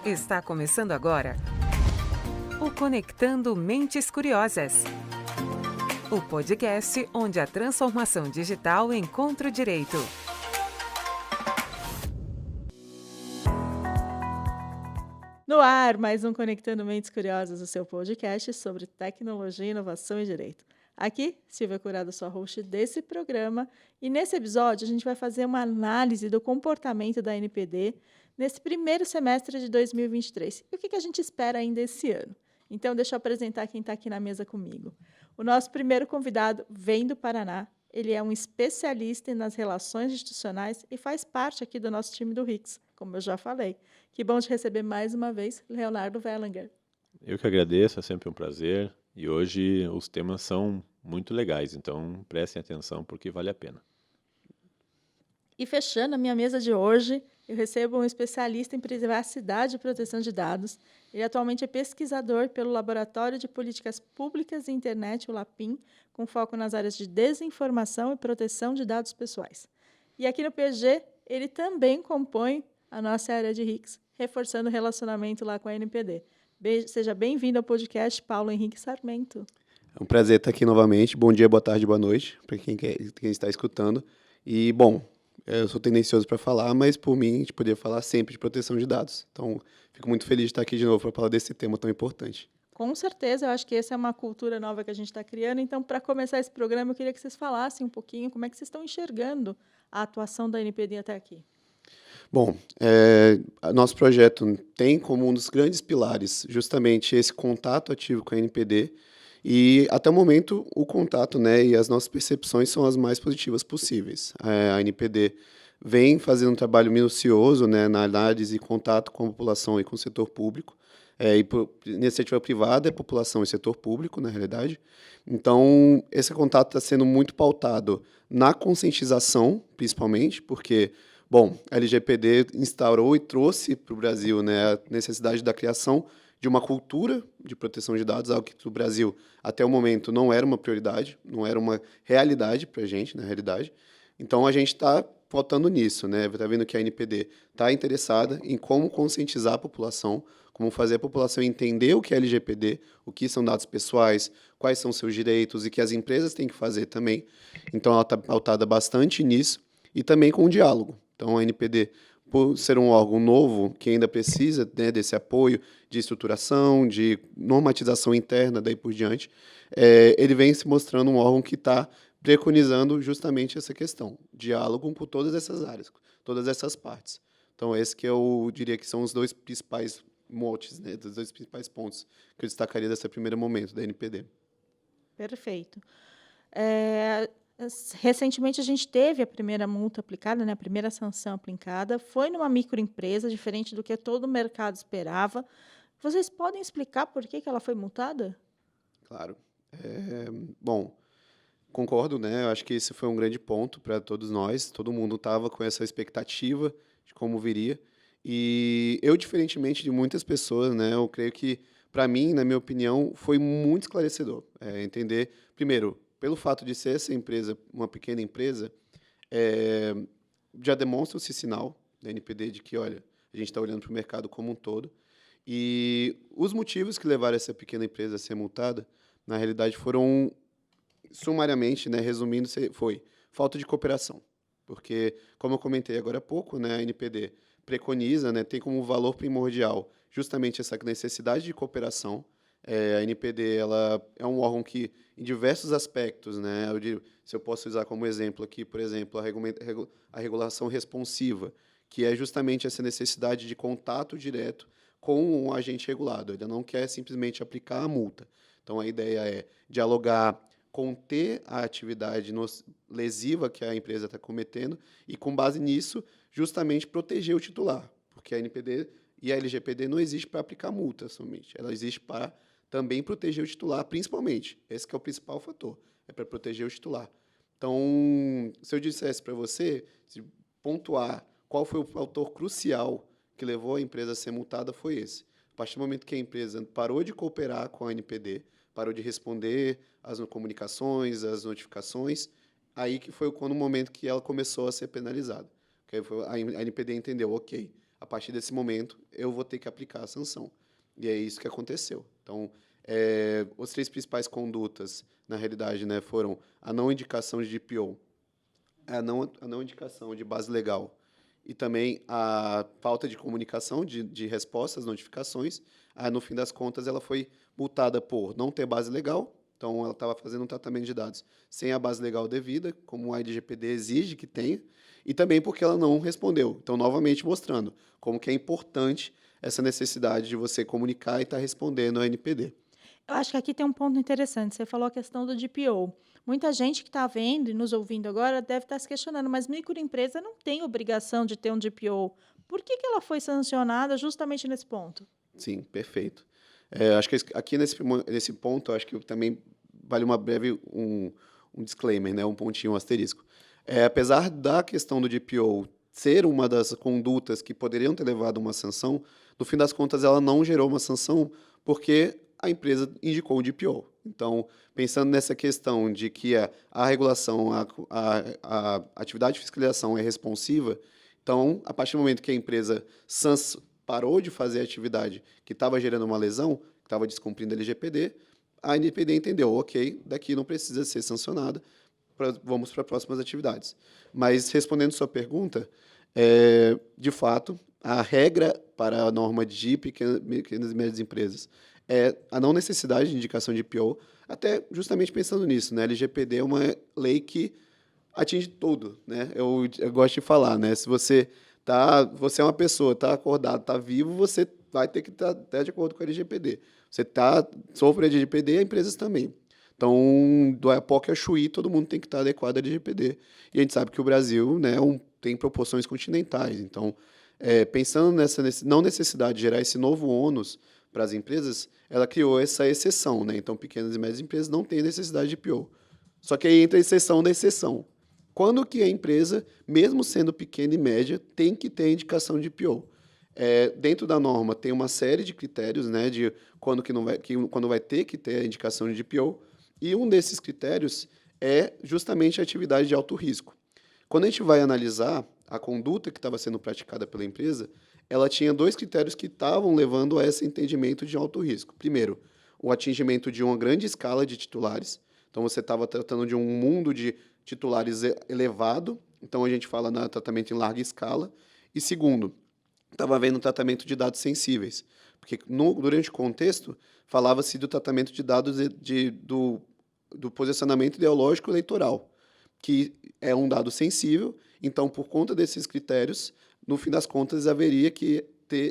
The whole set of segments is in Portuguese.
Está começando agora o Conectando Mentes Curiosas. O podcast onde a transformação digital encontra o direito. No ar, mais um Conectando Mentes Curiosas, o seu podcast sobre tecnologia, inovação e direito. Aqui, Silvia Curado, sua host desse programa, e nesse episódio a gente vai fazer uma análise do comportamento da NPD nesse primeiro semestre de 2023. E o que a gente espera ainda esse ano? Então, deixa eu apresentar quem está aqui na mesa comigo. O nosso primeiro convidado vem do Paraná. Ele é um especialista nas relações institucionais e faz parte aqui do nosso time do RICS, como eu já falei. Que bom te receber mais uma vez, Leonardo Wellinger. Eu que agradeço, é sempre um prazer. E hoje os temas são muito legais, então prestem atenção porque vale a pena. E fechando a minha mesa de hoje, eu recebo um especialista em privacidade e proteção de dados. Ele atualmente é pesquisador pelo Laboratório de Políticas Públicas e Internet, o LAPIM, com foco nas áreas de desinformação e proteção de dados pessoais. E aqui no PG, ele também compõe a nossa área de RICS, reforçando o relacionamento lá com a NPD. Seja bem-vindo ao podcast, Paulo Henrique Sarmento. É um prazer estar aqui novamente. Bom dia, boa tarde, boa noite, para quem está escutando. E, bom, eu sou tendencioso para falar, mas por mim a gente poderia falar sempre de proteção de dados. Então, fico muito feliz de estar aqui de novo para falar desse tema tão importante. Com certeza, eu acho que essa é uma cultura nova que a gente está criando. Então, para começar esse programa, eu queria que vocês falassem um pouquinho como é que vocês estão enxergando a atuação da NPD até aqui. Bom, nosso projeto tem como um dos grandes pilares justamente esse contato ativo com a NPD e, até o momento, o contato, né, e as nossas percepções são as mais positivas possíveis. A NPD vem fazendo um trabalho minucioso, né, na análise e contato com a população e com o setor público. Iniciativa privada é população e setor público, na realidade. Então, esse contato está sendo muito pautado na conscientização, principalmente, porque, bom, a LGPD instaurou e trouxe para o Brasil, né, a necessidade da criação de uma cultura de proteção de dados, algo que no Brasil, até o momento, não era uma prioridade, não era uma realidade para a gente, na realidade. Então, a gente está focando nisso, né? Está vendo que a NPD está interessada em como conscientizar a população, como fazer a população entender o que é LGPD, o que são dados pessoais, quais são seus direitos e que as empresas têm que fazer também. Então, ela está pautada bastante nisso e também com o diálogo. Então, a NPD, por ser um órgão novo, que ainda precisa, né, desse apoio de estruturação, de normatização interna, daí por diante, ele vem se mostrando um órgão que está preconizando justamente essa questão, diálogo com todas essas áreas, todas essas partes. Então, esse que eu diria que são os dois principais motes, né, dos dois principais pontos que eu destacaria desse primeiro momento da NPD. Perfeito. Recentemente, a gente teve a primeira multa aplicada, né, a primeira sanção aplicada, foi numa microempresa, diferente do que todo o mercado esperava. Vocês podem explicar por que ela foi multada? Claro. Bom, concordo, né? Eu acho que esse foi um grande ponto para todos nós. Todo mundo estava com essa expectativa de como viria. E eu, diferentemente de muitas pessoas, né, eu creio que, para mim, na minha opinião, foi muito esclarecedor. Entender, primeiro, pelo fato de ser essa empresa uma pequena empresa, já demonstra esse sinal da NPD de que, olha, a gente está olhando para o mercado como um todo. E os motivos que levaram essa pequena empresa a ser multada, na realidade, foram, sumariamente, né, resumindo, foi falta de cooperação. Porque, como eu comentei agora há pouco, né, a NPD preconiza, né, tem como valor primordial justamente essa necessidade de cooperação. A NPD ela é um órgão que, em diversos aspectos, né, se eu posso usar como exemplo aqui, por exemplo, a regulação responsiva, que é justamente essa necessidade de contato direto com um agente regulado. Ele não quer simplesmente aplicar a multa. Então, a ideia é dialogar, conter a atividade lesiva que a empresa está cometendo e, com base nisso, justamente proteger o titular, porque a NPD e a LGPD não existe para aplicar multa somente, ela existe para também proteger o titular, principalmente. Esse que é o principal fator, é para proteger o titular. Então, se eu dissesse para você, se pontuar qual foi o fator crucial que levou a empresa a ser multada, foi esse. A partir do momento que a empresa parou de cooperar com a NPD, parou de responder às comunicações, às notificações, aí que foi quando o momento que ela começou a ser penalizada. A NPD entendeu, ok, a partir desse momento, eu vou ter que aplicar a sanção. E é isso que aconteceu. Então, as 3 principais condutas, na realidade, né, foram a não indicação de DPO, a não indicação de base legal e também a falta de comunicação de respostas, notificações. No fim das contas, ela foi multada por não ter base legal, então ela estava fazendo um tratamento de dados sem a base legal devida, como o LGPD exige que tenha, e também porque ela não respondeu. Então, novamente mostrando como que é importante essa necessidade de você comunicar e estar respondendo ao NPD. Eu acho que aqui tem um ponto interessante. Você falou a questão do DPO. Muita gente que está vendo e nos ouvindo agora deve estar se questionando, mas microempresa não tem obrigação de ter um DPO. Por que ela foi sancionada justamente nesse ponto? Sim, perfeito. Acho que aqui nesse ponto, acho que também vale uma breve um disclaimer, né, um pontinho, um asterisco. Apesar da questão do DPO ser uma das condutas que poderiam ter levado a uma sanção, no fim das contas ela não gerou uma sanção porque a empresa indicou o DPO. Então, pensando nessa questão de que a regulação, a atividade de fiscalização é responsiva, então, a partir do momento que a empresa parou de fazer a atividade que estava gerando uma lesão, que estava descumprindo a LGPD, a NPD entendeu, ok, daqui não precisa ser sancionada, vamos para próximas atividades. Mas, respondendo sua pergunta, de fato, a regra para a norma de pequenas e médias empresas é a não necessidade de indicação de DPO, até justamente pensando nisso, né? A LGPD é uma lei que atinge tudo, né? Eu gosto de falar, né? Se você é uma pessoa, está acordado, está vivo, você vai ter que estar até de acordo com a LGPD. Você sofre a LGPD, as empresas também. Então, do Oiapoque ao Chuí, todo mundo tem que estar adequado à LGPD. E a gente sabe que o Brasil, né, tem proporções continentais. Então, pensando nessa não necessidade de gerar esse novo ônus para as empresas, ela criou essa exceção, né? Então, pequenas e médias empresas não têm necessidade de DPO. Só que aí entra a exceção da exceção. Quando que a empresa, mesmo sendo pequena e média, tem que ter indicação de DPO? Dentro da norma tem uma série de critérios, né, de quando vai ter que ter a indicação de DPO, e um desses critérios é justamente a atividade de alto risco. Quando a gente vai analisar a conduta que estava sendo praticada pela empresa, ela tinha 2 critérios que estavam levando a esse entendimento de alto risco. Primeiro, o atingimento de uma grande escala de titulares. Então, você estava tratando de um mundo de titulares elevado. Então, a gente fala no tratamento em larga escala. E segundo, estava havendo tratamento de dados sensíveis. Porque, durante o contexto, falava-se do tratamento de dados do posicionamento ideológico eleitoral, que é um dado sensível. Então, por conta desses critérios, no fim das contas, haveria que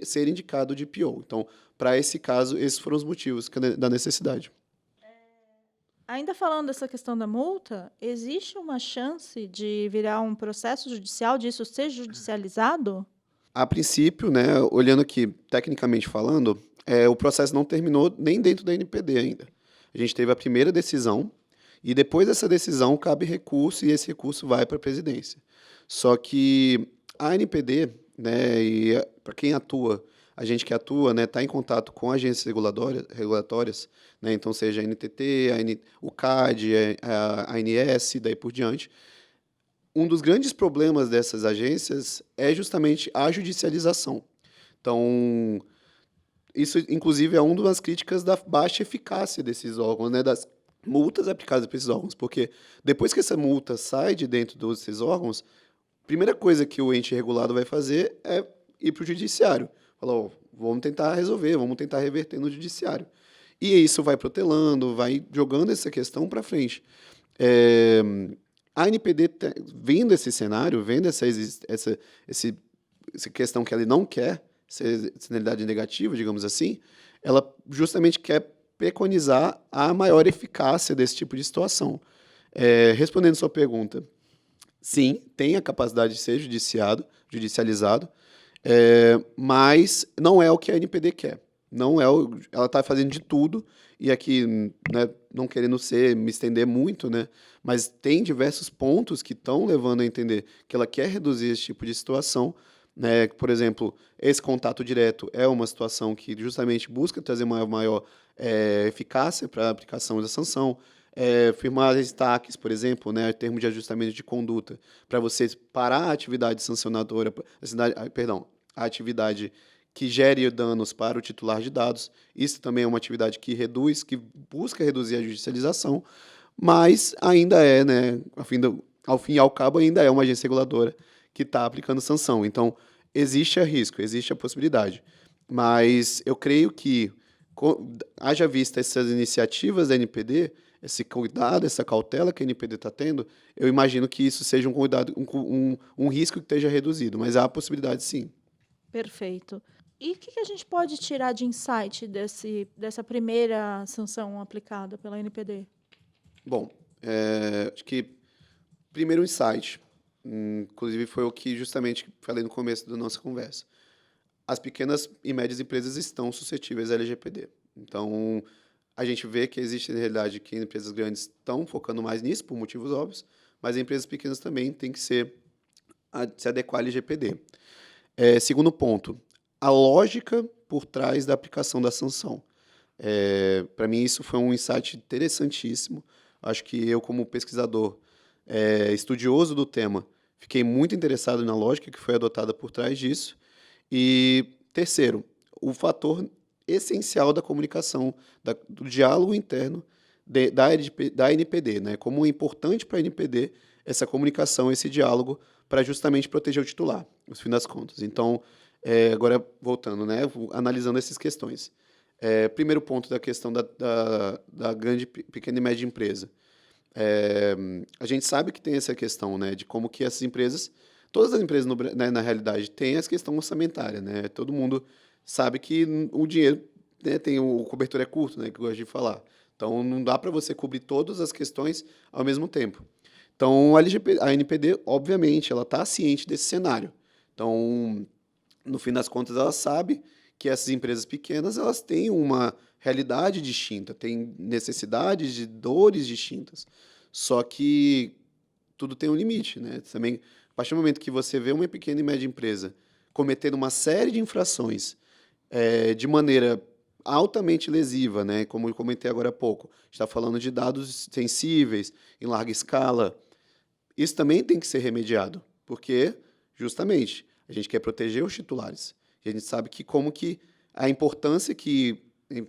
ser indicado de DPO. Então, para esse caso, esses foram os motivos da necessidade. Ainda falando dessa questão da multa, existe uma chance de virar um processo judicial, disso ser judicializado? A princípio, né, olhando aqui, tecnicamente falando, o processo não terminou nem dentro da NPD ainda. A gente teve a primeira decisão, e depois dessa decisão cabe recurso, e esse recurso vai para a presidência. Só que a NPD, né, e para quem atua, a gente que atua, né, está em contato com agências regulatórias, né, então seja a NTT, o CAD, a ANS, daí por diante. Um dos grandes problemas dessas agências é justamente a judicialização. Então, isso, inclusive, é uma das críticas da baixa eficácia desses órgãos, né, das multas aplicadas por esses órgãos, porque depois que essa multa sai de dentro desses órgãos, a primeira coisa que o ente regulado vai fazer é ir para o judiciário. Falar, vamos tentar resolver, vamos tentar reverter no judiciário. E isso vai protelando, vai jogando essa questão para frente. A NPD, vendo esse cenário, vendo essa questão que ela não quer, essa externalidade negativa, digamos assim, ela justamente quer preconizar a maior eficácia desse tipo de situação. Respondendo sua pergunta, sim, tem a capacidade de ser judicializado, mas não é o que a NPD quer. Ela está fazendo de tudo, e aqui, né, não querendo me estender muito, né, mas tem diversos pontos que estão levando a entender que ela quer reduzir esse tipo de situação. Né? Por exemplo, esse contato direto é uma situação que justamente busca trazer uma maior eficácia para a aplicação da sanção. Firmar destaques, por exemplo, né, termo de ajustamento de conduta, para você parar a atividade sancionadora, a atividade que gere danos para o titular de dados. Isso também é uma atividade que busca reduzir a judicialização, mas ainda é, né, ao fim e ao cabo, ainda é uma agência reguladora que está aplicando sanção. Então, existe a risco, existe a possibilidade. Mas eu creio que, haja vista essas iniciativas da NPD, esse cuidado, essa cautela que a NPD está tendo, eu imagino que isso seja um cuidado, um risco que esteja reduzido, mas há a possibilidade, sim. Perfeito. E o que a gente pode tirar de insight dessa primeira sanção aplicada pela NPD? Bom, acho que primeiro insight, inclusive foi o que justamente falei no começo da nossa conversa. As pequenas e médias empresas estão suscetíveis à LGPD. Então, a gente vê que existe, na realidade, que empresas grandes estão focando mais nisso, por motivos óbvios, mas empresas pequenas também têm que se adequar à LGPD. Segundo ponto, a lógica por trás da aplicação da sanção. Para mim, isso foi um insight interessantíssimo. Acho que eu, como pesquisador estudioso do tema, fiquei muito interessado na lógica que foi adotada por trás disso. E, terceiro, o fator essencial da comunicação, do diálogo interno da NPD, né? Como é importante para a NPD essa comunicação, esse diálogo, para justamente proteger o titular, no fim das contas. Então, agora voltando, né? Analisando essas questões. Primeiro ponto da questão da grande, pequena e média empresa. A gente sabe que tem essa questão, né, de como que essas empresas, todas as empresas na realidade têm essa questão orçamentária, né? Todo mundo sabe que o dinheiro, né, o cobertor é curto, né, que eu gosto de falar. Então não dá para você cobrir todas as questões ao mesmo tempo. Então a NPD, obviamente, ela está ciente desse cenário. Então, no fim das contas, ela sabe que essas empresas pequenas, elas têm uma realidade distinta, têm necessidades de dores distintas. Só que tudo tem um limite, né? Também, a partir do momento que você vê uma pequena e média empresa cometendo uma série de infrações de maneira altamente lesiva, né? Como eu comentei agora há pouco, está falando de dados sensíveis, em larga escala, isso também tem que ser remediado, porque, justamente, a gente quer proteger os titulares. E a gente sabe que a importância que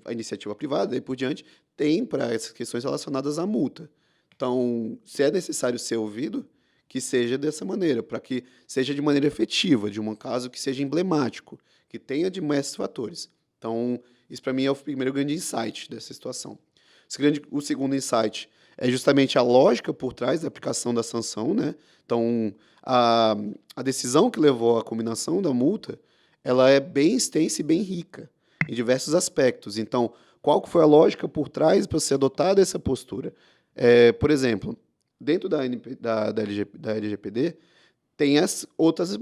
a iniciativa privada e por diante tem para essas questões relacionadas à multa. Então, se é necessário ser ouvido, que seja dessa maneira, para que seja de maneira efetiva, de um caso que seja emblemático, que tenha diversos fatores. Então, isso para mim é o primeiro grande insight dessa situação. O segundo insight é justamente a lógica por trás da aplicação da sanção, né? Então, a decisão que levou à combinação da multa, ela é bem extensa e bem rica, em diversos aspectos. Então, qual foi a lógica por trás para ser adotada essa postura? Por exemplo, dentro da LGPD, tem as outras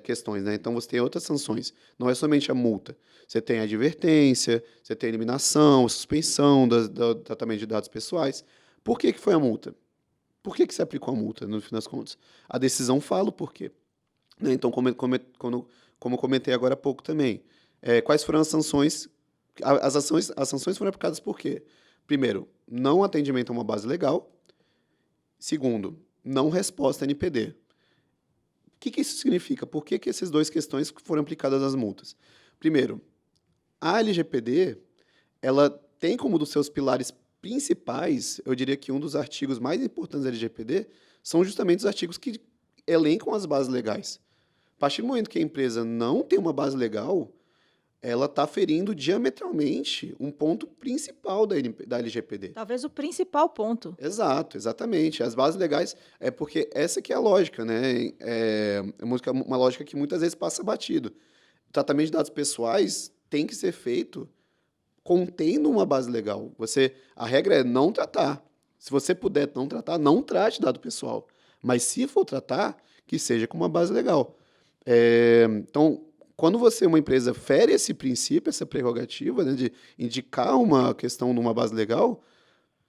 questões, né? Então, você tem outras sanções. Não é somente a multa. Você tem a advertência, você tem a eliminação, a suspensão do tratamento de dados pessoais. Por que foi a multa? Por que se aplicou a multa, no fim das contas? A decisão fala o porquê. Né? Então, como eu comentei agora há pouco também, quais foram as sanções? As sanções foram aplicadas por quê? Primeiro, não atendimento a uma base legal. Segundo, não resposta a NPD. O que isso significa? Por que essas duas questões foram aplicadas às multas? Primeiro, a LGPD, ela tem como dos seus pilares principais, eu diria que um dos artigos mais importantes da LGPD são justamente os artigos que elencam as bases legais. A partir do momento que a empresa não tem uma base legal, ela está ferindo diametralmente um ponto principal da LGPD. Talvez o principal ponto. Exato, exatamente. As bases legais, porque essa que é a lógica, né? Uma lógica que muitas vezes passa batido. O tratamento de dados pessoais tem que ser feito contendo uma base legal. A regra é não tratar. Se você puder não tratar, não trate dado pessoal. Mas se for tratar, que seja com uma base legal. Então, quando uma empresa fere esse princípio, essa prerrogativa, né, de indicar uma questão numa base legal,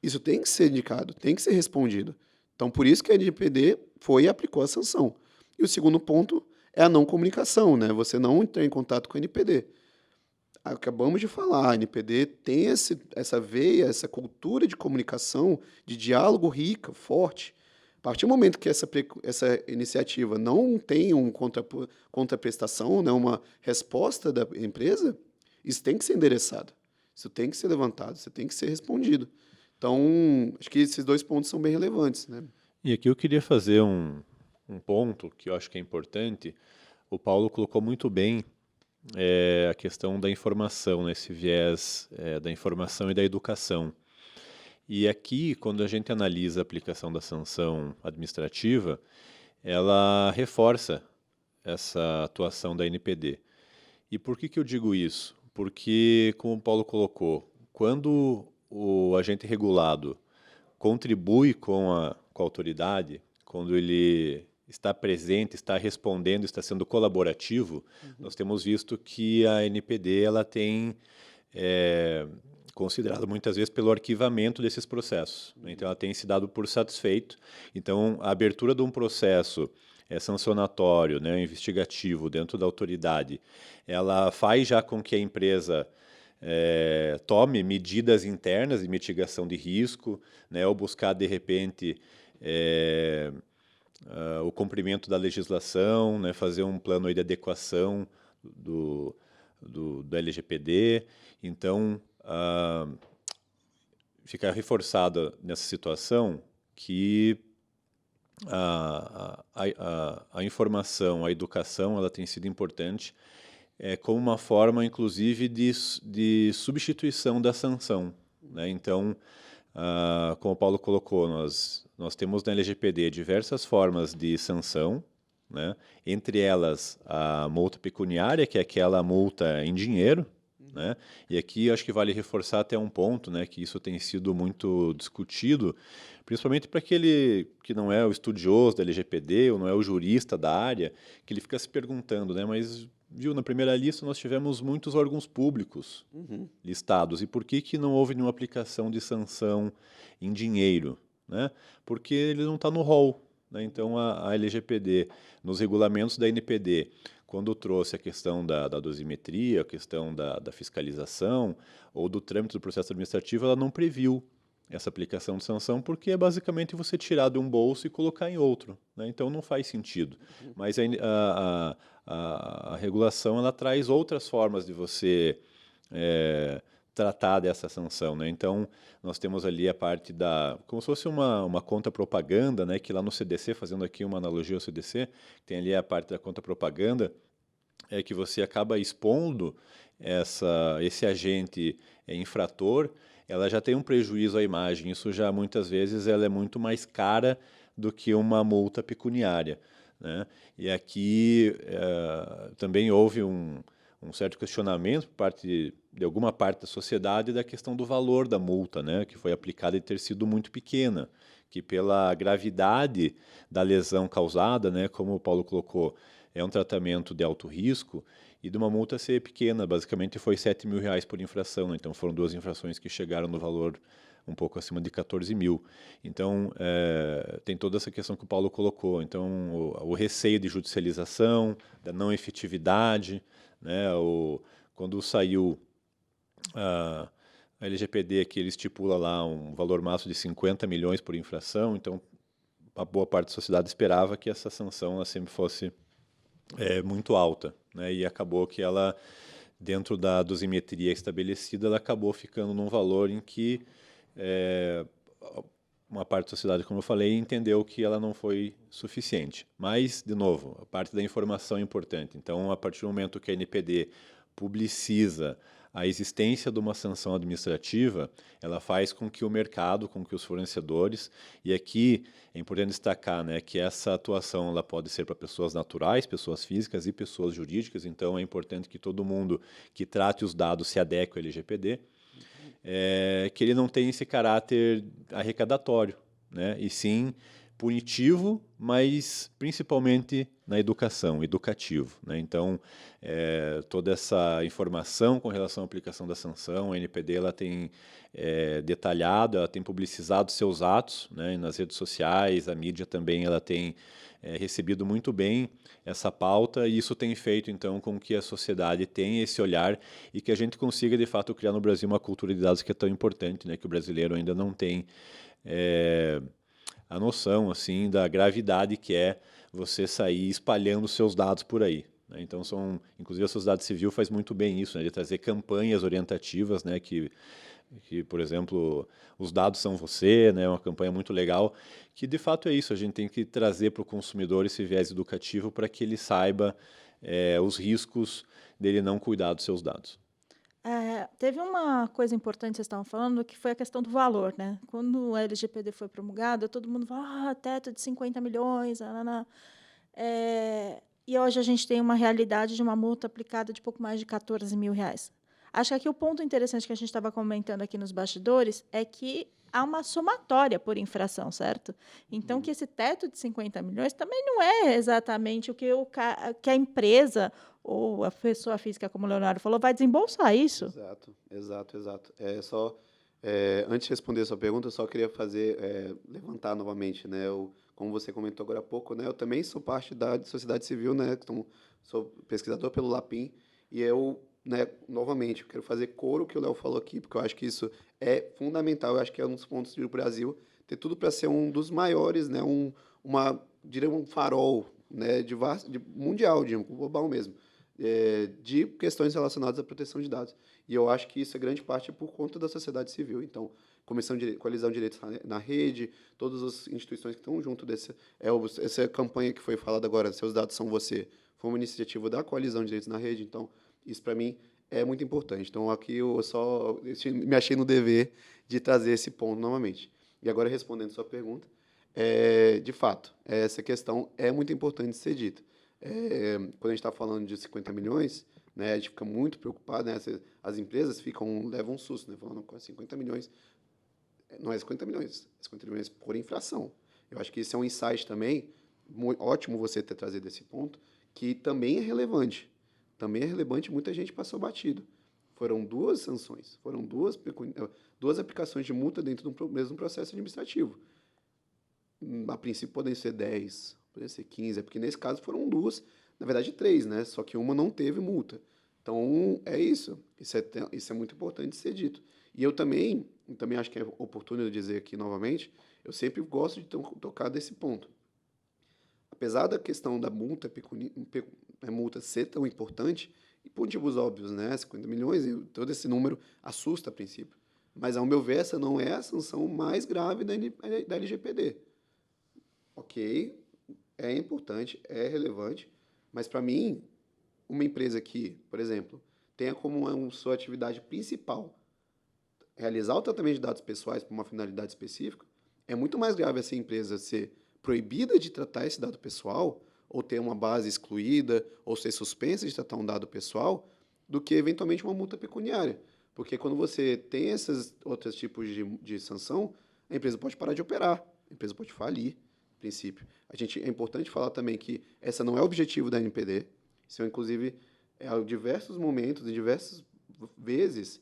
isso tem que ser indicado, tem que ser respondido. Então, por isso que a LGPD foi e aplicou a sanção. E o segundo ponto é a não comunicação, né? Você não entrar em contato com a NPD. Acabamos de falar, a NPD tem essa veia, essa cultura de comunicação, de diálogo rica, forte, partir do momento que essa iniciativa não tem contraprestação, né, uma resposta da empresa, isso tem que ser endereçado, isso tem que ser levantado, isso tem que ser respondido. Então, acho que esses 2 pontos são bem relevantes, né? E aqui eu queria fazer um ponto que eu acho que é importante. O Paulo colocou muito bem a questão da informação, né, esse viés da informação e da educação. E aqui, quando a gente analisa a aplicação da sanção administrativa, ela reforça essa atuação da NPD. E por que eu digo isso? Porque, como o Paulo colocou, quando o agente regulado contribui com a autoridade, quando ele está presente, está respondendo, está sendo colaborativo, nós temos visto que a NPD ela tem considerado muitas vezes pelo arquivamento desses processos. Então, ela tem se dado por satisfeito. Então, a abertura de um processo sancionatório, né, investigativo dentro da autoridade, ela faz já com que a empresa tome medidas internas de mitigação de risco, né, ou buscar, de repente, o cumprimento da legislação, né, fazer um plano aí de adequação do LGPD. Então, fica reforçada nessa situação que a informação, a educação, ela tem sido importante como uma forma, inclusive, de substituição da sanção, né? Então, como o Paulo colocou, nós temos na LGPD diversas formas de sanção, né? Entre elas a multa pecuniária, que é aquela multa em dinheiro, né? E aqui acho que vale reforçar até um ponto, né, que isso tem sido muito discutido, principalmente para aquele que não é o estudioso da LGPD ou não é o jurista da área, que ele fica se perguntando, né, mas viu, na primeira lista nós tivemos muitos órgãos públicos listados, e por que não houve nenhuma aplicação de sanção em dinheiro, né? Porque ele não está no rol, né? Então a LGPD, nos regulamentos da NPD, quando trouxe a questão da dosimetria, a questão da fiscalização ou do trâmite do processo administrativo, ela não previu essa aplicação de sanção, porque é basicamente você tirar de um bolso e colocar em outro, né? Então não faz sentido. Mas a regulação ela traz outras formas de você tratar dessa sanção, né? Então nós temos ali a parte como se fosse uma conta propaganda, né? Que lá no CDC, fazendo aqui uma analogia ao CDC, tem ali a parte da conta propaganda, que você acaba expondo esse agente infrator, ela já tem um prejuízo à imagem. Isso já muitas vezes ela é muito mais cara do que uma multa pecuniária, né? E aqui também houve um certo questionamento por parte de alguma parte da sociedade da questão do valor da multa, né, que foi aplicada e ter sido muito pequena, que pela gravidade da lesão causada, né, como o Paulo colocou, é um tratamento de alto risco, e de uma multa ser pequena, basicamente foi R$7 mil por infração, né? Então foram 2 infrações que chegaram no valor um pouco acima de 14 mil. Então, tem toda essa questão que o Paulo colocou. Então, o receio de judicialização, da não efetividade, né? Quando saiu a LGPD, que ele estipula lá um valor máximo de 50 milhões por infração, então a boa parte da sociedade esperava que essa sanção ela sempre fosse muito alta, né? E acabou que ela, dentro da dosimetria estabelecida, ela acabou ficando num valor em que uma parte da sociedade, como eu falei, entendeu que ela não foi suficiente. Mas, de novo, a parte da informação é importante. Então, a partir do momento que a NPD publiciza a existência de uma sanção administrativa, ela faz com que o mercado, com que os fornecedores, e aqui é importante destacar, né, que essa atuação ela pode ser para pessoas naturais, pessoas físicas e pessoas jurídicas, então é importante que todo mundo que trate os dados se adeque ao LGPD, que ele não tenha esse caráter arrecadatório, né, e sim punitivo, mas principalmente na educação, educativo, né? Então, toda essa informação com relação à aplicação da sanção, a NPD ela tem detalhado, ela tem publicizado seus atos, né, nas redes sociais, a mídia também ela tem recebido muito bem essa pauta, e isso tem feito, então, com que a sociedade tenha esse olhar e que a gente consiga, de fato, criar no Brasil uma cultura de dados que é tão importante, né, que o brasileiro ainda não tem a noção assim da gravidade que é você sair espalhando seus dados por aí, né? Então, inclusive a sociedade civil faz muito bem isso, né, de trazer campanhas orientativas, né, que, por exemplo, os dados são você, né, uma campanha muito legal, que de fato é isso, a gente tem que trazer para o consumidor esse viés educativo para que ele saiba os riscos dele não cuidar dos seus dados. Teve uma coisa importante que vocês estavam falando, que foi a questão do valor, né? Quando o LGPD foi promulgado, todo mundo falou, teto de 50 milhões, e hoje a gente tem uma realidade de uma multa aplicada de pouco mais de 14 mil reais. Acho que aqui o ponto interessante que a gente estava comentando aqui nos bastidores é que há uma somatória por infração, certo? Então, que esse teto de 50 milhões também não é exatamente o que, que a empresa ou a pessoa física, como o Leonardo falou, vai desembolsar isso. Exato. Antes de responder a sua pergunta, eu só queria levantar novamente, né? Como você comentou agora há pouco, né? Eu também sou parte da sociedade civil, né? Então, sou pesquisador pelo LAPIM, e eu, né, novamente, eu quero fazer coro que o Léo falou aqui, porque eu acho que isso é fundamental, eu acho que é um dos pontos do Brasil ter tudo para ser um dos maiores, né? Diria um farol, né? De mundial, global mesmo, de questões relacionadas à proteção de dados. E eu acho que isso é grande parte por conta da sociedade civil. Então, Coalizão de Direitos na Rede, todas as instituições que estão junto essa campanha que foi falada agora, Seus Dados São Você, foi uma iniciativa da Coalizão de Direitos na Rede. Então, isso, para mim, é muito importante. Então, aqui eu me achei no dever de trazer esse ponto novamente. E agora, respondendo a sua pergunta, de fato, essa questão é muito importante de ser dita. Quando a gente está falando de 50 milhões, né, a gente fica muito preocupado, né, as empresas levam um susto, né, falando com 50 milhões, não é 50 milhões, é 50 milhões por infração. Eu acho que esse é um insight também, ótimo você ter trazido esse ponto, que também é relevante. Também é relevante, muita gente passou batido. Foram 2 sanções, foram duas aplicações de multa dentro do mesmo processo administrativo. A princípio podem ser 10, podem ser 15, porque nesse caso foram 2, na verdade 3, né? Só que uma não teve multa. Então, é isso. Isso é muito importante de ser dito. E eu também acho que é oportuno dizer aqui novamente, eu sempre gosto de tocar desse ponto. Apesar da questão da multa ser tão importante, e por motivos óbvios, né? 50 milhões, todo esse número assusta a princípio. Mas, ao meu ver, essa não é a sanção mais grave da LGPD. Ok, é importante, é relevante, mas, para mim, uma empresa que, por exemplo, tenha como sua atividade principal realizar o tratamento de dados pessoais para uma finalidade específica, é muito mais grave essa empresa ser proibida de tratar esse dado pessoal, ou ter uma base excluída, ou ser suspensa de tratar um dado pessoal, do que, eventualmente, uma multa pecuniária. Porque quando você tem esses outros tipos de sanção, a empresa pode parar de operar, a empresa pode falir, a princípio. É importante falar também que essa não é o objetivo da NPD, isso, inclusive, em diversos momentos, em diversas vezes,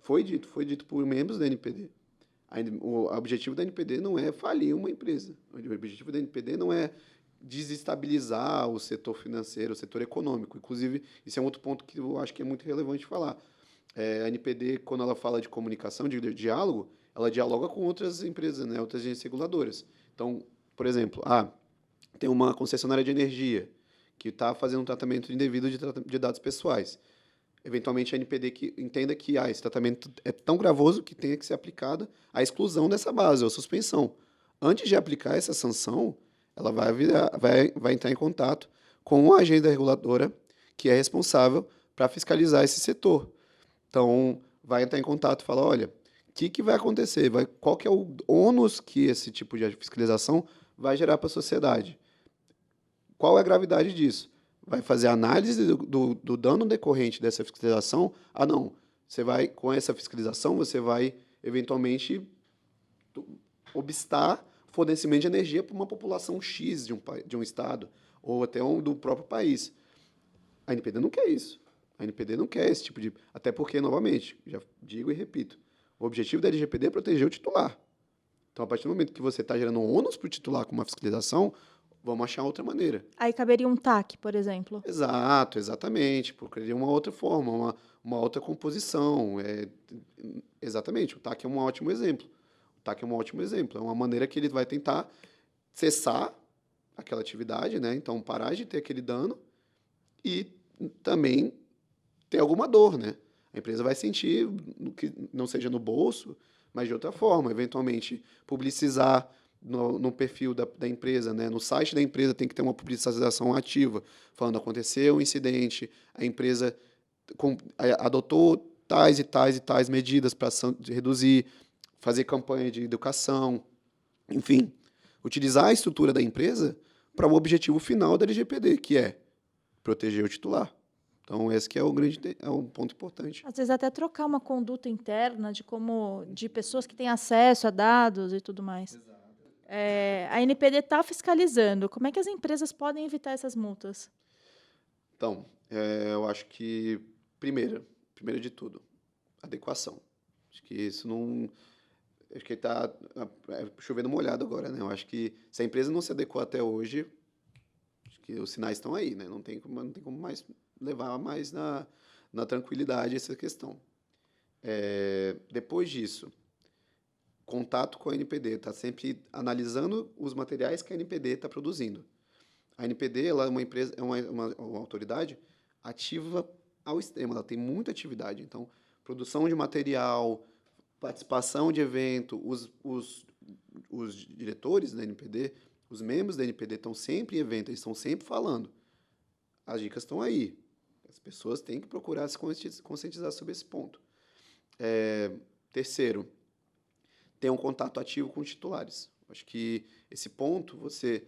foi dito por membros da NPD. O objetivo da NPD não é falir uma empresa. O objetivo da NPD não é desestabilizar o setor financeiro, o setor econômico. Inclusive, isso é um outro ponto que eu acho que é muito relevante falar. A NPD, quando ela fala de comunicação, de diálogo, ela dialoga com outras empresas, né, outras agências reguladoras. Então, por exemplo, tem uma concessionária de energia que está fazendo um tratamento indevido de dados pessoais. Eventualmente, a NPD que entenda que esse tratamento é tão gravoso que tenha que ser aplicada a exclusão dessa base, ou suspensão. Antes de aplicar essa sanção, ela vai entrar em contato com a agência reguladora que é responsável para fiscalizar esse setor. Então, vai entrar em contato e falar, olha, o que vai acontecer? Qual que é o ônus que esse tipo de fiscalização vai gerar para a sociedade? Qual é a gravidade disso? Vai fazer análise do dano decorrente dessa fiscalização? Não. Com essa fiscalização, você vai, eventualmente, obstar fornecimento de energia para uma população X de um estado, ou até do próprio país. A NPD não quer isso. A NPD não quer esse tipo de... Até porque, novamente, já digo e repito, o objetivo da LGPD é proteger o titular. Então, a partir do momento que você está gerando um ônus para o titular com uma fiscalização, vamos achar outra maneira. Aí caberia um TAC, por exemplo. Exatamente. Porque seria uma outra forma, uma outra composição. Exatamente, o TAC é um ótimo exemplo. O TAC é um ótimo exemplo. É uma maneira que ele vai tentar cessar aquela atividade, né? Então, parar de ter aquele dano e também ter alguma dor, né? A empresa vai sentir, que não seja no bolso, mas de outra forma. Eventualmente, publicizar no perfil da empresa, né? No site da empresa tem que ter uma publicização ativa, falando aconteceu um incidente, a empresa adotou tais e tais e tais medidas para reduzir, fazer campanha de educação, enfim, utilizar a estrutura da empresa para um objetivo final da LGPD, que é proteger o titular. Então, esse que é um ponto importante. Às vezes até trocar uma conduta interna de pessoas que têm acesso a dados e tudo mais. Exato. A NPD está fiscalizando. Como é que as empresas podem evitar essas multas? Então, eu acho que, primeiro de tudo, adequação. Acho que isso não... Acho que está chovendo molhado agora, né? Eu acho que se a empresa não se adequou até hoje, acho que os sinais estão aí, né? Não tem como mais levar mais na tranquilidade essa questão. Depois disso, contato com a NPD, está sempre analisando os materiais que a NPD está produzindo. A NPD ela é uma empresa, é uma autoridade ativa ao extremo, ela tem muita atividade. Então, produção de material, participação de evento, os diretores da NPD, os membros da NPD estão sempre em evento, eles estão sempre falando. As dicas estão aí. As pessoas têm que procurar se conscientizar sobre esse ponto. Terceiro, ter um contato ativo com os titulares. Acho que esse ponto, você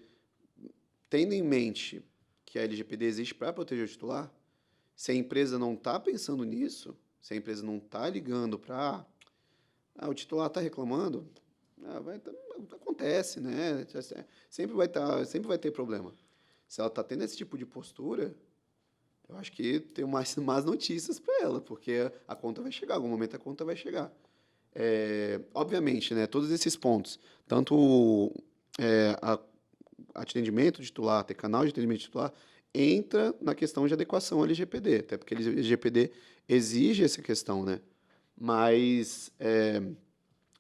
tendo em mente que a LGPD existe para proteger o titular, se a empresa não está pensando nisso, se a empresa não está ligando para... o titular está reclamando, acontece, né? Sempre vai ter problema. Se ela está tendo esse tipo de postura, eu acho que tem mais notícias para ela, porque a conta vai chegar, em algum momento a conta vai chegar. Obviamente, né, todos esses pontos, tanto atendimento titular, ter canal de atendimento titular, entra na questão de adequação ao LGPD, até porque o LGPD exige essa questão, né? Mas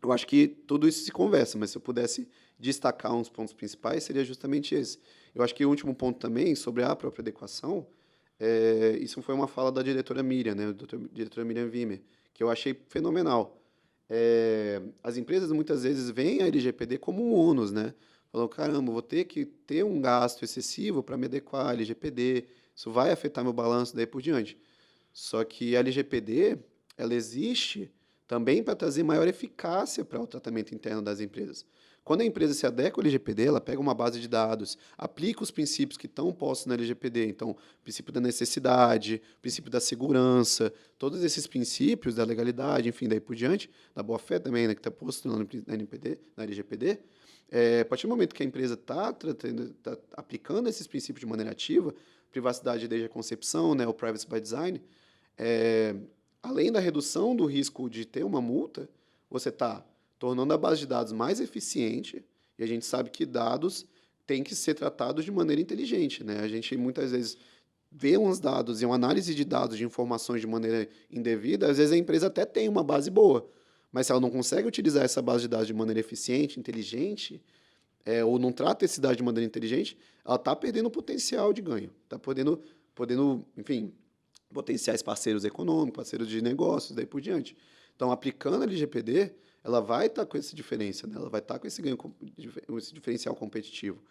eu acho que tudo isso se conversa, mas se eu pudesse destacar uns pontos principais, seria justamente esse. Eu acho que o último ponto também, sobre a própria adequação, isso foi uma fala da diretora Miriam, né, diretora Miriam Wimmer, que eu achei fenomenal. As empresas muitas vezes veem a LGPD como um ônus, né? Falam, caramba, vou ter que ter um gasto excessivo para me adequar à LGPD, isso vai afetar meu balanço, daí por diante. Só que a LGPD, ela existe também para trazer maior eficácia para o tratamento interno das empresas. Quando a empresa se adequa ao LGPD, ela pega uma base de dados, aplica os princípios que estão postos na LGPD, então, o princípio da necessidade, o princípio da segurança, todos esses princípios da legalidade, enfim, daí por diante, da boa-fé também, né, que está posto na LGPD, a partir do momento que a empresa está aplicando esses princípios de maneira ativa, privacidade desde a concepção, né, o privacy by design, além da redução do risco de ter uma multa, você está tornando a base de dados mais eficiente, e a gente sabe que dados têm que ser tratados de maneira inteligente, né? A gente muitas vezes vê uns dados e uma análise de dados, de informações de maneira indevida, às vezes a empresa até tem uma base boa, mas se ela não consegue utilizar essa base de dados de maneira eficiente, inteligente, ou não trata esse dado de maneira inteligente, ela está perdendo o potencial de ganho, está podendo, enfim, potenciais parceiros econômicos, parceiros de negócios, daí por diante. Então, aplicando a LGPD, ela vai estar com essa diferença, né? Ela vai estar com esse ganho, esse diferencial competitivo.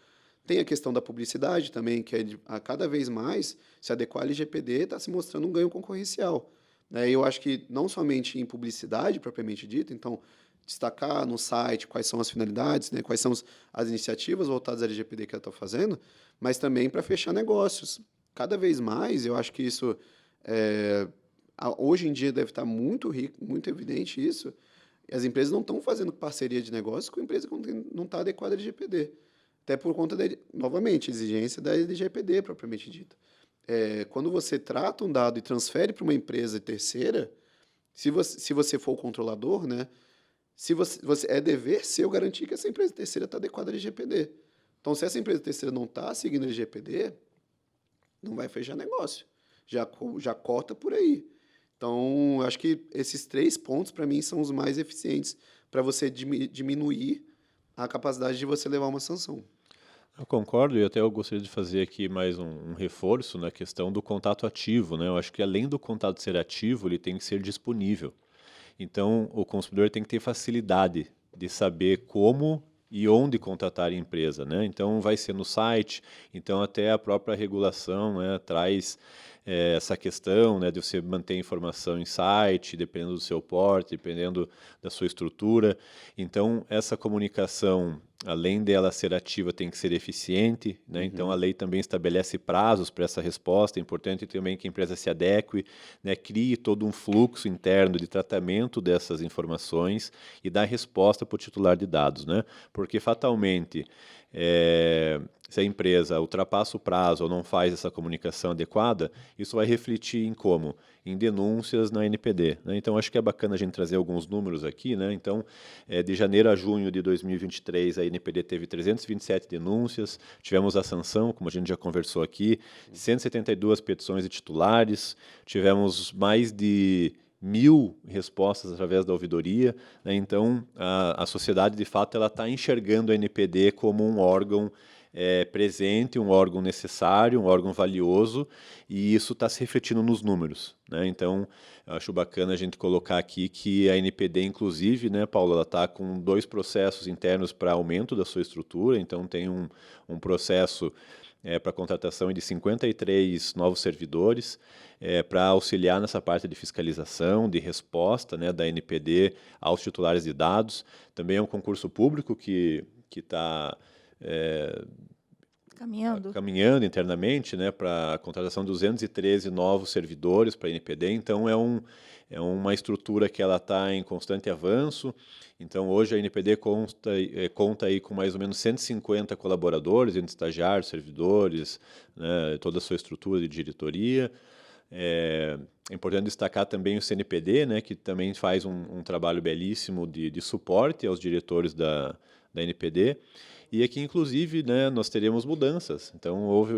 Tem a questão da publicidade também, que a cada vez mais se adequar à LGPD está se mostrando um ganho concorrencial. Eu acho que não somente em publicidade propriamente dita, então destacar no site quais são as finalidades, né, quais são as iniciativas voltadas à LGPD que ela está fazendo, mas também para fechar negócios. Cada vez mais, eu acho que isso, hoje em dia deve estar muito rico, muito evidente isso, as empresas não estão fazendo parceria de negócio com a empresa que não está adequada à LGPD. Até por conta, novamente, exigência da LGPD propriamente dita. Quando você trata um dado e transfere para uma empresa terceira, se você for o controlador, né, é dever seu garantir que essa empresa terceira está adequada à LGPD. Então, se essa empresa terceira não está seguindo a LGPD, não vai fechar negócio. Já corta por aí. Então, acho que esses 3 pontos, para mim, são os mais eficientes para você diminuir a capacidade de você levar uma sanção. Eu concordo, e até eu gostaria de fazer aqui mais um reforço na questão do contato ativo, né? Eu acho que além do contato ser ativo, ele tem que ser disponível. Então, o consumidor tem que ter facilidade de saber como e onde contatar a empresa, né? Então, vai ser no site, então até a própria regulação, né, traz essa questão, né, de você manter a informação em site, dependendo do seu porte, dependendo da sua estrutura. Então, essa comunicação, além dela ser ativa, tem que ser eficiente, né? Então, a lei também estabelece prazos para essa resposta. É importante também que a empresa se adeque, né, crie todo um fluxo interno de tratamento dessas informações e dá resposta para o titular de dados, né? Porque, fatalmente, se a empresa ultrapassa o prazo ou não faz essa comunicação adequada, isso vai refletir em como? Em denúncias na NPD, né? Então, acho que é bacana a gente trazer alguns números aqui, né? Então, de janeiro a junho de 2023, a NPD teve 327 denúncias, tivemos a sanção, como a gente já conversou aqui, 172 petições de titulares, tivemos mais de 1.000 respostas através da ouvidoria, né? Então, a sociedade, de fato, ela está enxergando a NPD como um órgão presente, um órgão necessário, um órgão valioso, e isso está se refletindo nos números, né? Então, eu acho bacana a gente colocar aqui que a NPD, inclusive, né, Paula, ela está com 2 processos internos para aumento da sua estrutura, então tem um processo para contratação de 53 novos servidores, para auxiliar nessa parte de fiscalização, de resposta, né, da NPD aos titulares de dados. Também é um concurso público que está caminhando internamente, né, para a contratação de 213 novos servidores para a NPD. Então, é uma estrutura que ela está em constante avanço. Então, hoje a NPD conta aí com mais ou menos 150 colaboradores, entre estagiários, servidores, né, toda a sua estrutura de diretoria. É importante destacar também o CNPD, né, que também faz um trabalho belíssimo de suporte aos diretores da NPD. E aqui, inclusive, né, nós teremos mudanças. Então, houve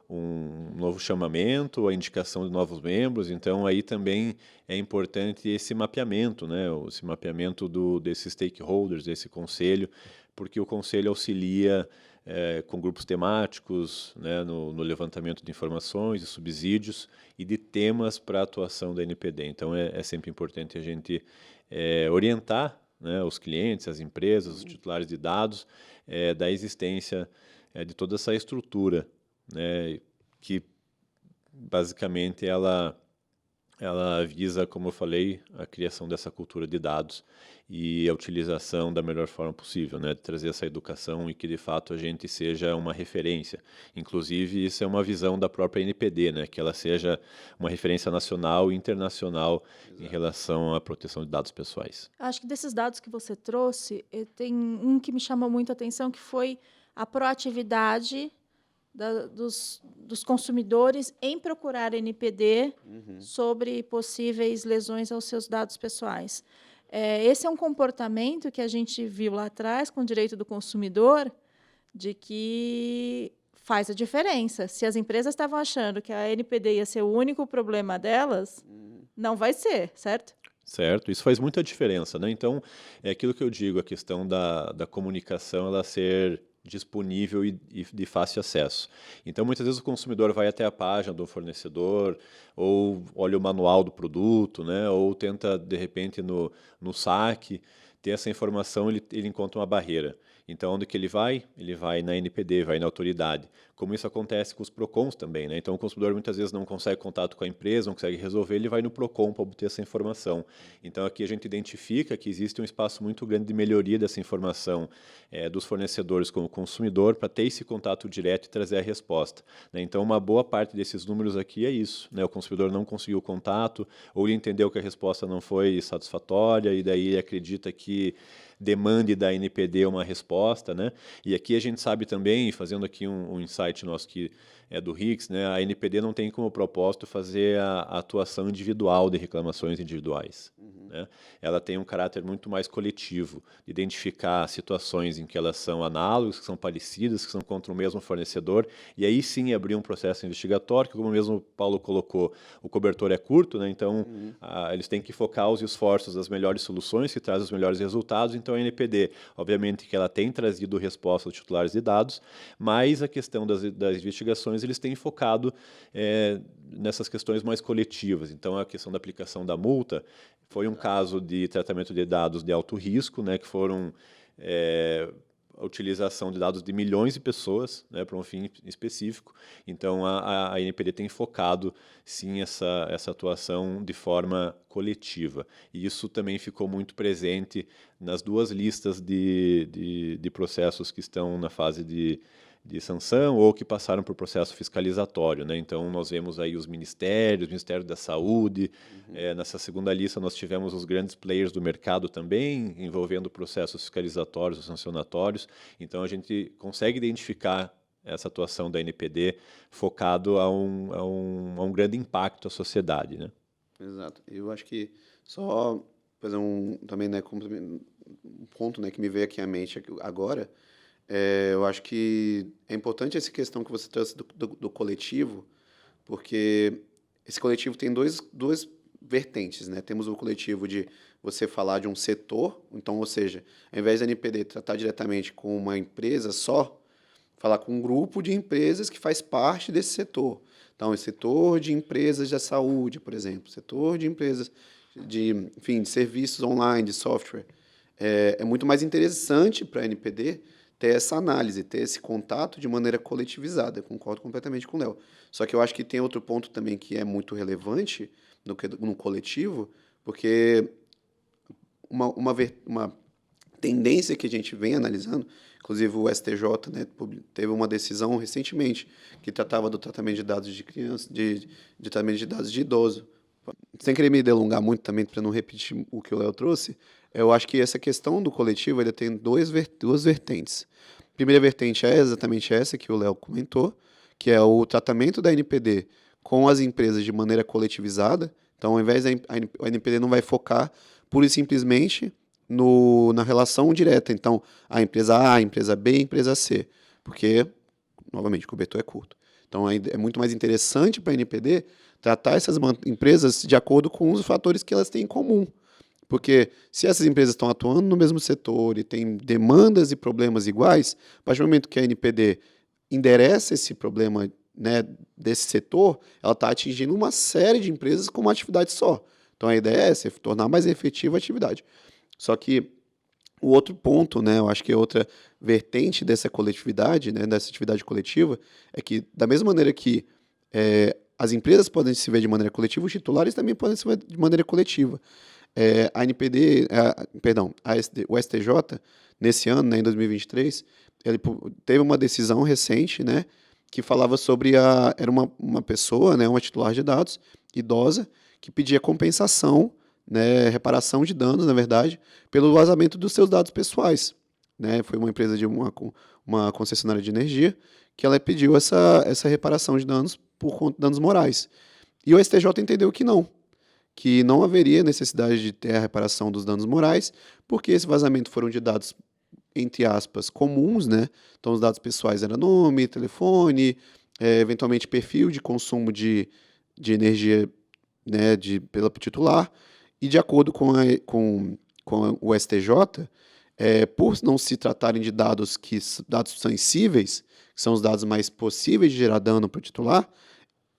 um novo chamamento, a indicação de novos membros. Então, aí também é importante esse mapeamento, né, esse mapeamento desses stakeholders, desse conselho, porque o conselho auxilia com grupos temáticos, né, no levantamento de informações, de subsídios e de temas para a atuação da NPD. Então, é sempre importante a gente orientar, né, os clientes, as empresas, os titulares de dados, da existência de toda essa estrutura, né, que basicamente ela visa, como eu falei, a criação dessa cultura de dados e a utilização da melhor forma possível, né, de trazer essa educação e que, de fato, a gente seja uma referência. Inclusive, isso é uma visão da própria NPD, né, que ela seja uma referência nacional e internacional em relação à proteção de dados pessoais. Acho que desses dados que você trouxe, tem um que me chama muito a atenção, que foi a proatividade dos consumidores em procurar NPD sobre possíveis lesões aos seus dados pessoais. Esse é um comportamento que a gente viu lá atrás com o direito do consumidor, de que faz a diferença. Se as empresas estavam achando que a NPD ia ser o único problema delas, não vai ser, certo? Certo, isso faz muita diferença, né? Então, é aquilo que eu digo, a questão da comunicação, ela ser disponível e de fácil acesso. Então, muitas vezes o consumidor vai até a página do fornecedor, ou olha o manual do produto, né? Ou tenta, de repente, no saque, ter essa informação, ele encontra uma barreira. Então, onde que ele vai? Ele vai na NPD, vai na autoridade. Como isso acontece com os PROCONs também, né? Então, o consumidor muitas vezes não consegue contato com a empresa, não consegue resolver, ele vai no PROCON para obter essa informação. Então, aqui a gente identifica que existe um espaço muito grande de melhoria dessa informação dos fornecedores com o consumidor para ter esse contato direto e trazer a resposta, né? Então, uma boa parte desses números aqui é isso, né? O consumidor não conseguiu contato, ou ele entendeu que a resposta não foi satisfatória e daí ele acredita que demande da NPD uma resposta, né? E aqui a gente sabe também, fazendo aqui um insight nosso que é do RICS, né? A NPD não tem como propósito fazer a atuação individual de reclamações individuais. né? Ela tem um caráter muito mais coletivo, de identificar situações em que elas são análogas, que são parecidas, que são contra o mesmo fornecedor, e aí sim abrir um processo investigatório, que como mesmo o Paulo colocou, o cobertor é curto, né? Então eles têm que focar os esforços das melhores soluções, que trazem os melhores resultados. Então a NPD, obviamente que ela tem trazido resposta aos titulares de dados, mas a questão das investigações, eles têm focado nessas questões mais coletivas. Então a questão da aplicação da multa foi um caso de tratamento de dados de alto risco, né, que foram a utilização de dados de milhões de pessoas, né, para um fim específico. Então, a NPD tem focado, sim, essa atuação de forma coletiva. E isso também ficou muito presente nas duas listas de processos que estão na fase de sanção ou que passaram por processo fiscalizatório, né? Então, nós vemos aí os ministérios, o Ministério da Saúde. Nessa segunda lista, nós tivemos os grandes players do mercado também, envolvendo processos fiscalizatórios ou sancionatórios. Então, a gente consegue identificar essa atuação da NPD focado a um grande impacto à sociedade, né? Exato. Eu acho que só fazer também, né, um ponto, né, que me veio aqui à mente agora. Eu acho que é importante essa questão que você trouxe do coletivo, porque esse coletivo tem duas vertentes, né? Temos o coletivo de você falar de um setor, então, ou seja, ao invés da NPD tratar diretamente com uma empresa só, falar com um grupo de empresas que faz parte desse setor. Então, o setor de empresas da saúde, por exemplo, setor de empresas de serviços online, de software. É muito mais interessante para a NPD ter essa análise, ter esse contato de maneira coletivizada. Eu concordo completamente com o Léo. Só que eu acho que tem outro ponto também que é muito relevante no coletivo, porque uma tendência que a gente vem analisando, inclusive o STJ, né, teve uma decisão recentemente que tratava do tratamento de dados de criança, de tratamento de dados de idoso. Sem querer me delongar muito também, para não repetir o que o Léo trouxe, eu acho que essa questão do coletivo ainda tem duas vertentes. A primeira vertente é exatamente essa que o Léo comentou, que é o tratamento da NPD com as empresas de maneira coletivizada. Então, ao invés a NPD não vai focar pura e simplesmente na relação direta. Então, a empresa A, a empresa B e a empresa C. Porque, novamente, o cobertor é curto. Então, é muito mais interessante para a NPD tratar essas empresas de acordo com os fatores que elas têm em comum. Porque se essas empresas estão atuando no mesmo setor e têm demandas e problemas iguais, a partir do momento que a NPD endereça esse problema, né, desse setor, ela está atingindo uma série de empresas com uma atividade só. Então a ideia é essa, tornar mais efetiva a atividade. Só que o outro ponto, né, eu acho que é outra vertente dessa coletividade, né, dessa atividade coletiva, é que da mesma maneira que as empresas podem se ver de maneira coletiva, os titulares também podem se ver de maneira coletiva. A NPD, o STJ, nesse ano, né, em 2023, ele teve uma decisão recente, né, que falava sobre era uma pessoa, né, uma titular de dados, idosa, que pedia compensação, né, reparação de danos, na verdade, pelo vazamento dos seus dados pessoais. Né? Foi uma empresa de uma concessionária de energia que ela pediu essa reparação de danos por conta de danos morais. E o STJ entendeu que não haveria necessidade de ter a reparação dos danos morais, porque esse vazamento foram de dados, entre aspas, comuns, né? Então, os dados pessoais eram nome, telefone, eventualmente perfil de consumo de energia, né, pela titular, e de acordo com o STJ, por não se tratarem de dados sensíveis, que são os dados mais possíveis de gerar dano para o titular,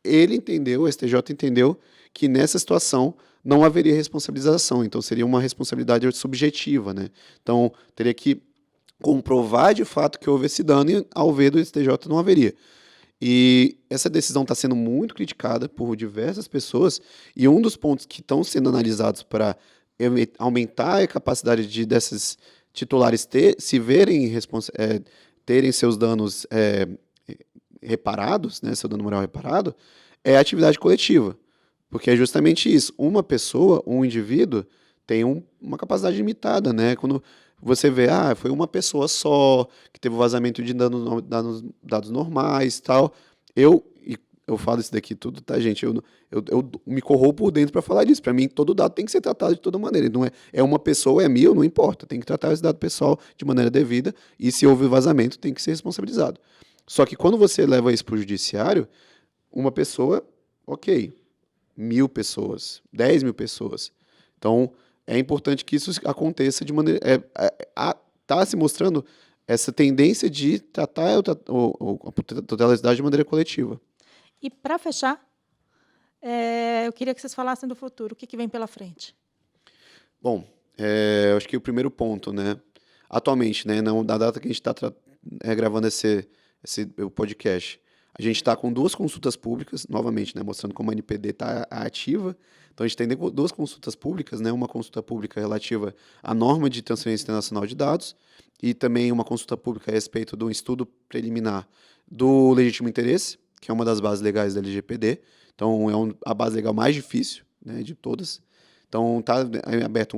o STJ entendeu que nessa situação não haveria responsabilização, então seria uma responsabilidade subjetiva, né? Então teria que comprovar de fato que houve esse dano e ao ver do STJ não haveria. E essa decisão está sendo muito criticada por diversas pessoas e um dos pontos que estão sendo analisados para aumentar a capacidade desses titulares terem seus danos reparados, né, seu dano moral reparado, é a atividade coletiva. Porque é justamente isso. Uma pessoa, um indivíduo, tem uma capacidade limitada, né? Quando você vê, foi uma pessoa só, que teve vazamento de dados normais e tal. eu falo isso daqui tudo, tá, gente? Eu me corroo por dentro para falar disso. Para mim, todo dado tem que ser tratado de toda maneira. Não é uma pessoa, é mil, não importa. Tem que tratar esse dado pessoal de maneira devida e, se houve vazamento, tem que ser responsabilizado. Só que quando você leva isso para o judiciário, uma pessoa, ok, 1.000 pessoas, 10 mil pessoas. Então, é importante que isso aconteça de maneira... Está se mostrando essa tendência de tratar a totalidade de maneira coletiva. E, para fechar, eu queria que vocês falassem do futuro. O que vem pela frente? Bom, eu acho que o primeiro ponto, né? Atualmente, né, na data que a gente está gravando esse podcast, a gente está com 2 consultas públicas, novamente, né, mostrando como a NPD está ativa. Então, a gente tem 2 consultas públicas, né, uma consulta pública relativa à norma de transferência internacional de dados e também uma consulta pública a respeito do estudo preliminar do legítimo interesse, que é uma das bases legais da LGPD. Então, é a base legal mais difícil, né, de todas. Então, está aberto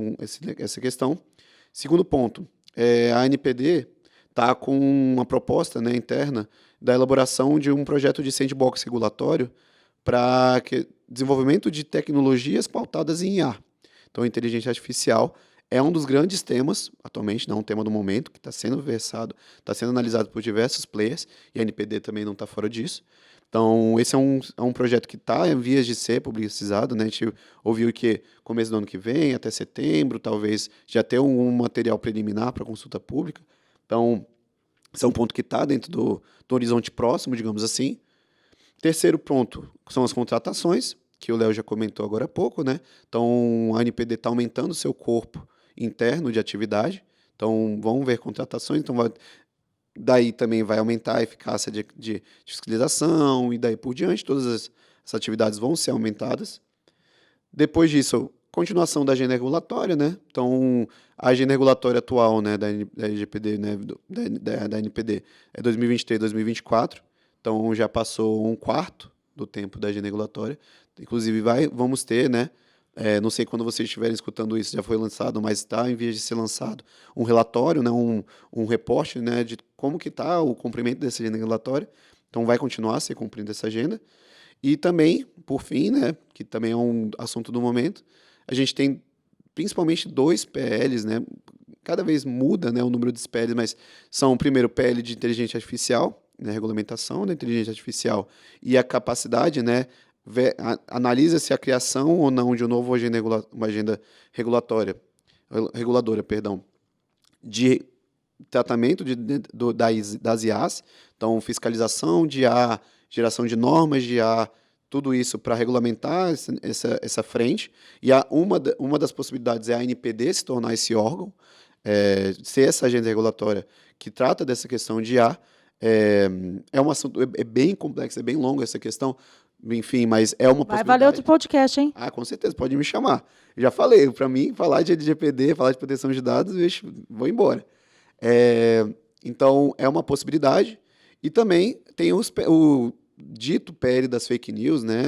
essa questão. Segundo ponto, a NPD está com uma proposta, né, interna da elaboração de um projeto de sandbox regulatório para desenvolvimento de tecnologias pautadas em IA. Então, a inteligência artificial é um dos grandes temas, atualmente, não um tema do momento, que está sendo versado, está sendo analisado por diversos players, e a NPD também não está fora disso. Então, esse é um projeto que está em vias de ser publicizado, né? A gente ouviu que começo do ano que vem, até setembro, talvez já ter um material preliminar para consulta pública. Então, esse é um ponto que está dentro do horizonte próximo, digamos assim. Terceiro ponto são as contratações, que o Léo já comentou agora há pouco, né? Então, a NPD está aumentando o seu corpo interno de atividade. Então, vão ver contratações. Então, daí também vai aumentar a eficácia de fiscalização e daí por diante. Todas as atividades vão ser aumentadas. Depois disso, continuação da agenda regulatória, né? Então, a agenda regulatória atual, né, da LGPD, né, da NPD, é 2023, 2024. Então, já passou 1/4 do tempo da agenda regulatória. Inclusive, vamos ter, né? Não sei quando vocês estiverem escutando isso, já foi lançado, mas está em vias de ser lançado um relatório, né, um reporte, né, de como que está o cumprimento dessa agenda regulatória. Então, vai continuar a ser cumprida essa agenda. E também, por fim, né, que também é um assunto do momento, a gente tem principalmente 2 PLs, né, cada vez muda, né, o número de PLs, mas são, primeiro, o PL de inteligência artificial, né, regulamentação da inteligência artificial e a capacidade, né, analisa-se a criação ou não de uma agenda reguladora, de tratamento das IAs, então fiscalização de IA, geração de normas de IA, tudo isso para regulamentar essa frente. E uma das possibilidades é a ANPD se tornar esse órgão, ser essa agenda regulatória que trata dessa questão de IA. É um assunto bem complexo, é bem longo essa questão, enfim, mas é uma possibilidade. Vai valer outro podcast, hein? Ah, com certeza, pode me chamar. Já falei, para mim, falar de LGPD, falar de proteção de dados, vou embora. Então, é uma possibilidade. E também tem o dito PL das fake news, né?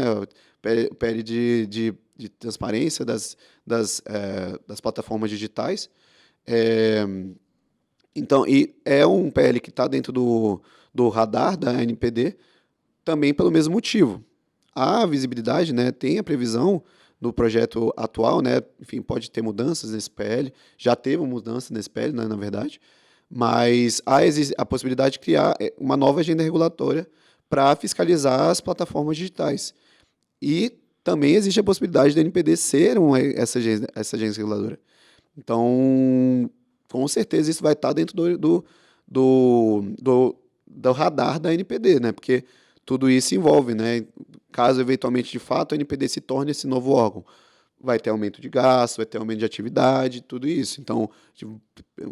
O PL de transparência das plataformas digitais. Então, e é um PL que está dentro do radar da NPD, também pelo mesmo motivo. A visibilidade, né, tem a previsão no projeto atual, né, enfim, pode ter mudanças nesse PL, já teve mudança nesse PL, né, na verdade, mas há a possibilidade de criar uma nova agenda regulatória para fiscalizar as plataformas digitais. E também existe a possibilidade da NPD ser essa agência reguladora. Então, com certeza isso vai estar dentro do radar da NPD, né? Porque tudo isso envolve, né? Caso eventualmente de fato a NPD se torne esse novo órgão, vai ter aumento de gasto, vai ter aumento de atividade, tudo isso. Então,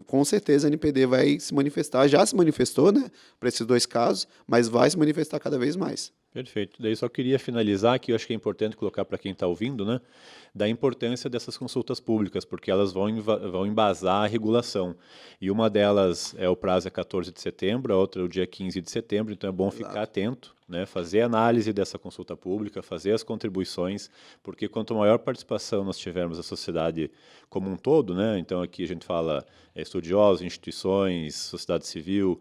com certeza a NPD vai se manifestar, já se manifestou, né, para esses 2 casos, mas vai se manifestar cada vez mais. Perfeito. Daí só queria finalizar, que eu acho que é importante colocar para quem está ouvindo, né, da importância dessas consultas públicas, porque elas vão embasar a regulação. E uma delas o prazo é 14 de setembro, a outra é o dia 15 de setembro, então é bom ficar atento, né, fazer análise dessa consulta pública, fazer as contribuições, porque quanto maior participação nós tivermos da sociedade como um todo, né, então aqui a gente fala estudiosos, instituições, sociedade civil,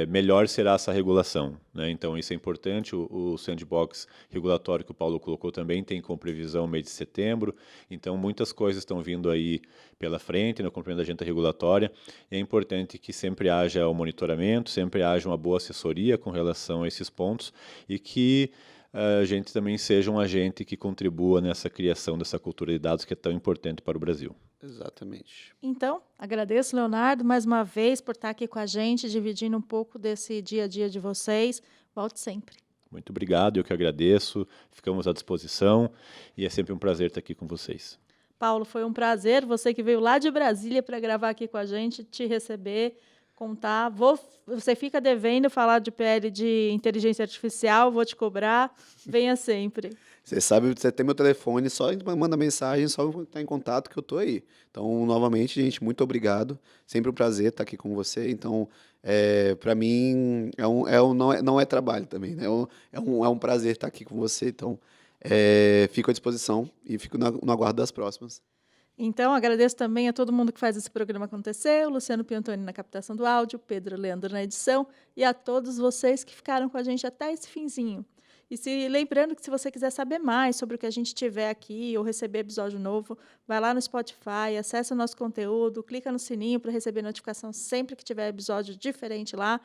melhor será essa regulação, né? Então, isso é importante. O sandbox regulatório que o Paulo colocou também tem como previsão mês de setembro. Então, muitas coisas estão vindo aí pela frente, no cumprimento da agenda regulatória. E é importante que sempre haja o monitoramento, sempre haja uma boa assessoria com relação a esses pontos e que a gente também seja um agente que contribua nessa criação dessa cultura de dados que é tão importante para o Brasil. Exatamente. Então, agradeço, Leonardo, mais uma vez por estar aqui com a gente, dividindo um pouco desse dia a dia de vocês. Volte sempre. Muito obrigado, eu que agradeço. Ficamos à disposição e é sempre um prazer estar aqui com vocês. Paulo, foi um prazer. Você que veio lá de Brasília para gravar aqui com a gente, te receber, contar. Você fica devendo falar de PL de inteligência artificial, vou te cobrar. Venha sempre. Você sabe, você tem meu telefone, só manda mensagem, só estar em contato que eu estou aí. Então, novamente, gente, muito obrigado. Sempre um prazer estar aqui com você. Então, para mim, não é trabalho também, né? É um prazer estar aqui com você. Então, fico à disposição e fico no aguardo das próximas. Então, agradeço também a todo mundo que faz esse programa acontecer, o Luciano Piantoni na captação do áudio, Pedro Leandro na edição e a todos vocês que ficaram com a gente até esse finzinho. E lembrando que se você quiser saber mais sobre o que a gente tiver aqui ou receber episódio novo, vai lá no Spotify, acessa o nosso conteúdo, clica no sininho para receber notificação sempre que tiver episódio diferente lá.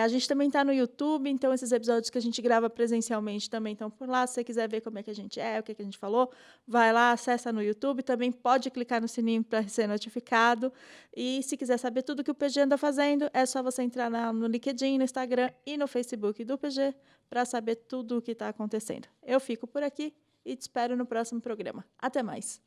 A gente também está no YouTube, então esses episódios que a gente grava presencialmente também estão por lá. Se você quiser ver como é que a gente o que a gente falou, vai lá, acessa no YouTube. Também pode clicar no sininho para ser notificado. E se quiser saber tudo que o PG anda fazendo, é só você entrar no LinkedIn, no Instagram e no Facebook do PG para saber tudo o que está acontecendo. Eu fico por aqui e te espero no próximo programa. Até mais!